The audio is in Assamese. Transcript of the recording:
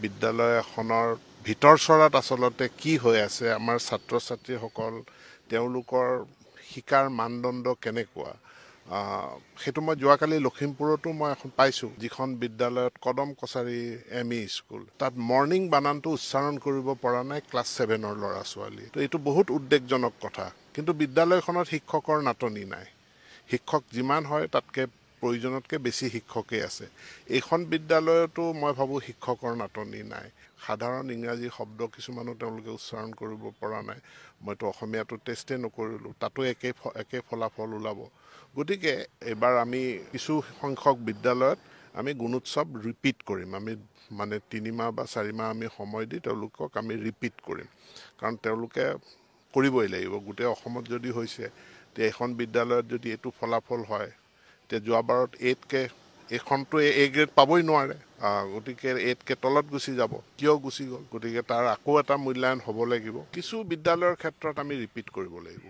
বিদ্যালয় এখনৰ ভিতৰ চৰাত আচলতে কি হৈ আছে, আমাৰ ছাত্ৰ ছাত্ৰীসকল তেওঁলোকৰ শিকাৰ মানদণ্ড কেনেকুৱা, সেইটো মই যোৱাকালি লখিমপুৰতো মই এখন পাইছোঁ, যিখন বিদ্যালয়ত কদম কছাৰী ME স্কুল, তাত মৰ্ণিং বানানটো উচ্চাৰণ কৰিব পৰা নাই ক্লাছ 7ৰ ল'ৰা ছোৱালী। তো এইটো বহুত উদ্বেগজনক কথা। কিন্তু বিদ্যালয়খনত শিক্ষকৰ নাটনি নাই। শিক্ষক যিমান হয় তাতকৈ প্ৰয়োজনতকৈ বেছি শিক্ষকেই আছে। এইখন বিদ্যালয়তো মই ভাবোঁ শিক্ষকৰ নাটনি নাই। সাধাৰণ ইংৰাজী শব্দ কিছুমানো তেওঁলোকে উচ্চাৰণ কৰিব পৰা নাই। মইতো অসমীয়াটো টেষ্টেই নকৰিলোঁ, তাতো একে ফলাফল ওলাব। গতিকে এইবাৰ আমি কিছু সংখ্যক বিদ্যালয়ত আমি গুণোৎসৱ ৰিপিট কৰিম। আমি মানে 3 মাহ বা 4 মাহ আমি সময় দি তেওঁলোকক আমি ৰিপিট কৰিম, কাৰণ তেওঁলোকে কৰিবই লাগিব। গোটেই অসমত যদি হৈছে, তে এখন বিদ্যালয়ত যদি এইটো ফলাফল হয়, তে যোৱাবাৰত 8কে এইখনতো A গ্ৰেড পাবই নোৱাৰে। গতিকে 8কে তলত গুচি যাব। কিয় গুচি গ'ল? গতিকে তাৰ আকৌ এটা মূল্যায়ন হ'ব লাগিব। কিছু বিদ্যালয়ৰ ক্ষেত্ৰত আমি ৰিপিট কৰিব লাগিব।